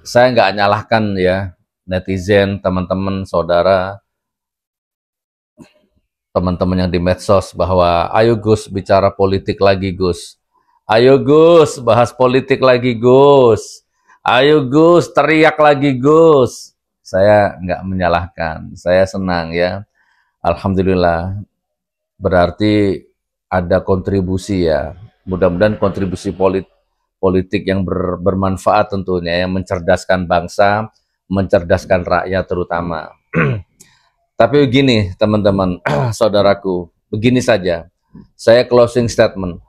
saya nggak nyalahkan ya netizen, teman-teman, saudara, teman-teman yang di medsos bahwa ayo Gus bicara politik lagi Gus. Ayo Gus bahas politik lagi Gus. Ayo Gus teriak lagi Gus. Saya nggak menyalahkan, saya senang ya. Alhamdulillah berarti ada kontribusi ya. Mudah-mudahan kontribusi politik yang bermanfaat tentunya, yang mencerdaskan bangsa, mencerdaskan rakyat terutama. Tapi begini teman-teman, saudaraku, begini saja. Saya closing statement.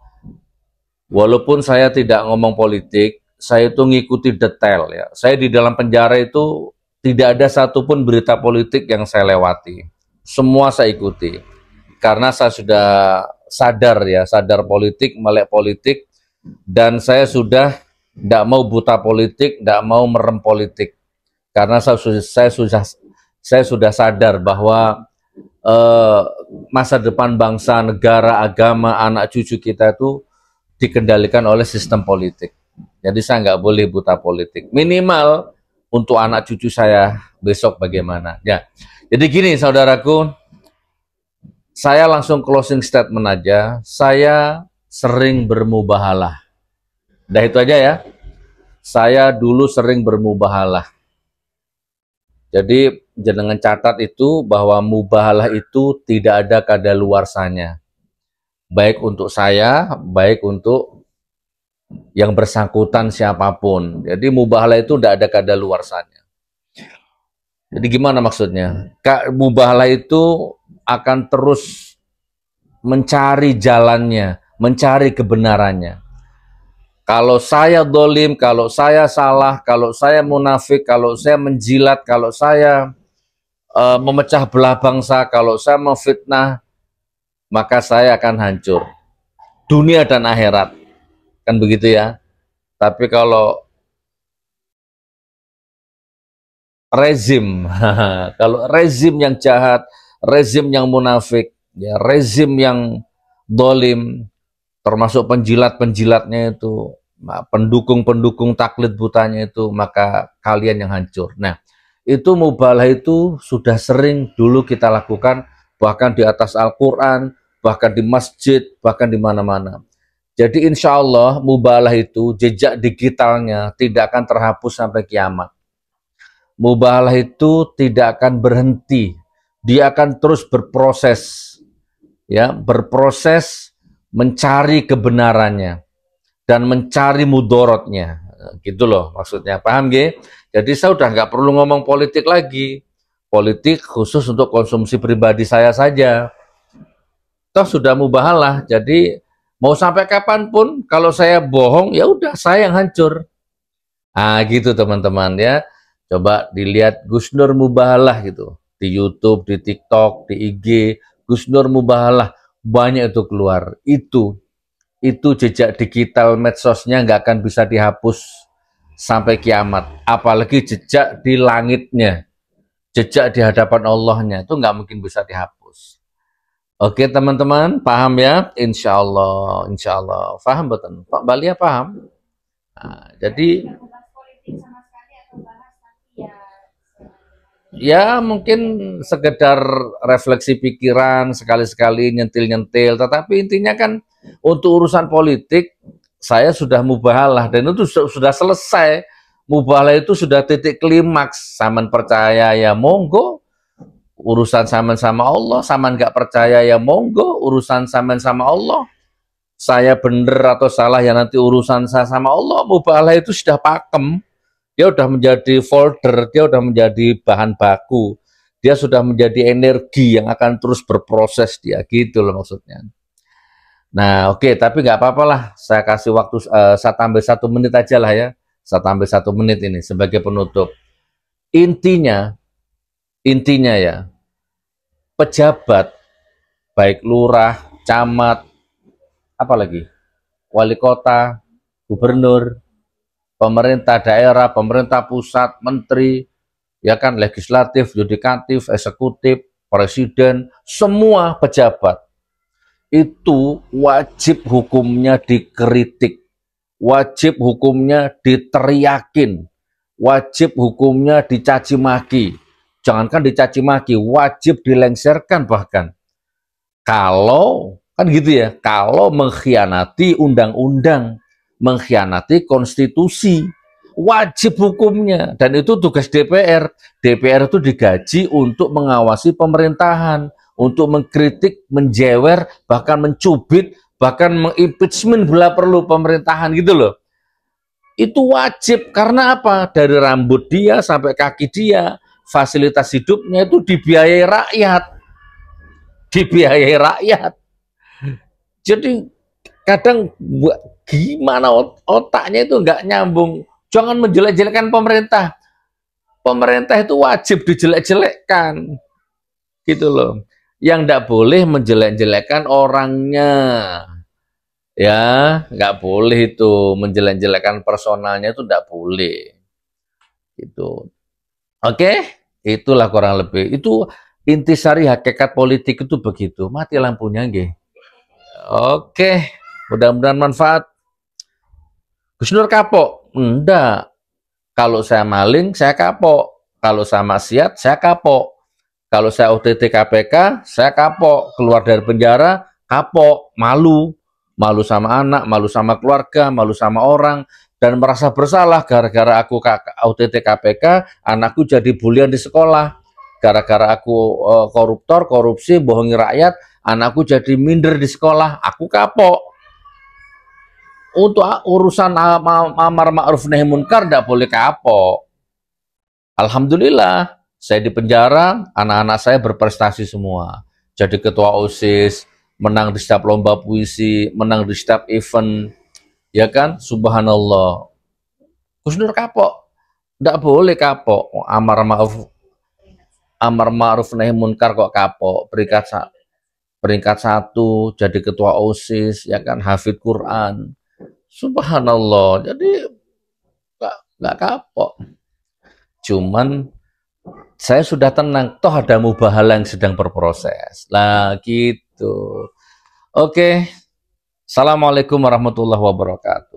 Walaupun saya tidak ngomong politik, saya itu ngikuti detail ya. Saya di dalam penjara itu tidak ada satupun berita politik yang saya lewati. Semua saya ikuti. Karena saya sudah sadar ya, sadar politik, melek politik, dan saya sudah tidak mau buta politik, tidak mau merem politik. Karena saya sudah sadar bahwa masa depan bangsa, negara, agama, anak cucu kita itu dikendalikan oleh sistem politik. Jadi saya nggak boleh buta politik. Minimal untuk anak cucu saya besok bagaimana. Ya. Jadi gini saudaraku, saya langsung closing statement aja. Saya sering bermubahalah. Udah itu aja ya. Saya dulu sering bermubahalah. Jadi jangan catat itu bahwa mubahalah itu tidak ada kadaluarsanya. Baik untuk saya, baik untuk yang bersangkutan siapapun. Jadi mubahalah itu tidak ada kadaluarsanya. Jadi gimana maksudnya? Mubahalah itu akan terus mencari jalannya, mencari kebenarannya. Kalau saya dolim, kalau saya salah, kalau saya munafik, kalau saya menjilat, kalau saya memecah belah bangsa, kalau saya memfitnah, maka saya akan hancur. Dunia dan akhirat. Kan begitu ya. Tapi kalau rezim, kalau rezim yang jahat, rezim yang munafik, ya, rezim yang dolim, termasuk penjilat-penjilatnya itu, pendukung-pendukung taklid butanya itu, maka kalian yang hancur. Nah, itu mubahalah itu sudah sering dulu kita lakukan, bahkan di atas Al-Quran, bahkan di masjid, bahkan di mana-mana. Jadi insya Allah mubahalah itu jejak digitalnya tidak akan terhapus sampai kiamat. Mubahalah itu tidak akan berhenti, dia akan terus berproses, ya, berproses mencari kebenarannya dan mencari mudorotnya, gitu loh maksudnya, paham gak? Jadi saya udah nggak perlu ngomong politik lagi, politik khusus untuk konsumsi pribadi saya saja. Toh sudah mubahalah, jadi mau sampai kapanpun kalau saya bohong ya udah saya yang hancur. Ah gitu teman-teman ya. Coba dilihat Gus Nur mubahalah gitu di YouTube, di TikTok, di IG, Gus Nur mubahalah banyak itu keluar. Itu jejak digital medsosnya nggak akan bisa dihapus sampai kiamat. Apalagi jejak di langitnya, jejak di hadapan Allahnya itu nggak mungkin bisa dihapus. Oke teman-teman, paham ya? Insya Allah. Paham betul? Pak Balia paham? Nah, jadi ya mungkin sekedar refleksi pikiran, sekali-sekali nyentil-nyentil, tetapi intinya kan untuk urusan politik saya sudah mubahalah dan itu sudah selesai. Mubahalah itu sudah titik klimaks. Saman percaya ya monggo, urusan saman sama Allah. Saman nggak percaya ya monggo, urusan saman sama Allah. Saya bener atau salah ya nanti urusan saya sama Allah. Mubahalah itu sudah pakem. Dia sudah menjadi folder, dia sudah menjadi bahan baku, dia sudah menjadi energi yang akan terus berproses dia, gitu loh maksudnya. Nah oke, tapi nggak apa-apa lah, saya kasih waktu, saya tambah 1 menit aja lah ya, saya tambah 1 menit ini sebagai penutup. Intinya ya, pejabat, baik lurah, camat, apalagi, wali kota, gubernur, pemerintah daerah, pemerintah pusat, menteri, ya kan, legislatif, yudikatif, eksekutif, presiden, semua pejabat itu wajib hukumnya dikritik, wajib hukumnya diteriakin, wajib hukumnya dicaci maki. Jangankan dicaci maki, wajib dilengserkan bahkan. Kalau, kan gitu ya, kalau mengkhianati undang-undang, mengkhianati konstitusi, wajib hukumnya. Dan itu tugas DPR. DPR itu digaji untuk mengawasi pemerintahan, untuk mengkritik, menjewer, bahkan mencubit, bahkan mengimpeachment bila perlu pemerintahan gitu loh. Itu wajib, karena apa? Dari rambut dia sampai kaki dia, fasilitas hidupnya itu dibiayai rakyat. Dibiayai rakyat. Jadi kadang gimana otaknya itu nggak nyambung. Jangan menjelek-jelekkan pemerintah. Pemerintah itu wajib dijelek-jelekkan. Gitu loh. Yang nggak boleh menjelek-jelekkan orangnya. Ya, nggak boleh itu menjelek-jelekkan personalnya, itu nggak boleh. Gitu. Oke, itulah kurang lebih. Itu intisari hakikat politik itu begitu. Mati lampunya, nggih. Oke, mudah-mudahan manfaat. Gus Nur kapok? Enggak. Kalau saya maling, saya kapok. Kalau saya maksiat, saya kapok. Kalau saya OTT KPK, saya kapok. Keluar dari penjara, kapok. Malu. Malu sama anak, malu sama keluarga, malu sama orang, dan merasa bersalah gara-gara aku OTT KPK, anakku jadi bulian di sekolah. Gara-gara aku koruptor, korupsi, bohongi rakyat, anakku jadi minder di sekolah. Aku kapok. Untuk urusan amar ma'ruf nahi munkar tidak boleh kapok. Alhamdulillah, saya di penjara, anak-anak saya berprestasi semua. Jadi ketua OSIS, menang di setiap lomba puisi, menang di setiap event, ya kan? Subhanallah. Gus Nur kapok? Tidak boleh kapok. Amar ma'ruf nahi munkar kok kapok. Peringkat 1 jadi ketua OSIS, ya kan? Hafid Quran. Subhanallah. Jadi nggak kapok. Cuman saya sudah tenang, toh ada mubahalah yang sedang berproses. Lah gitu. Oke. Assalamualaikum warahmatullahi wabarakatuh.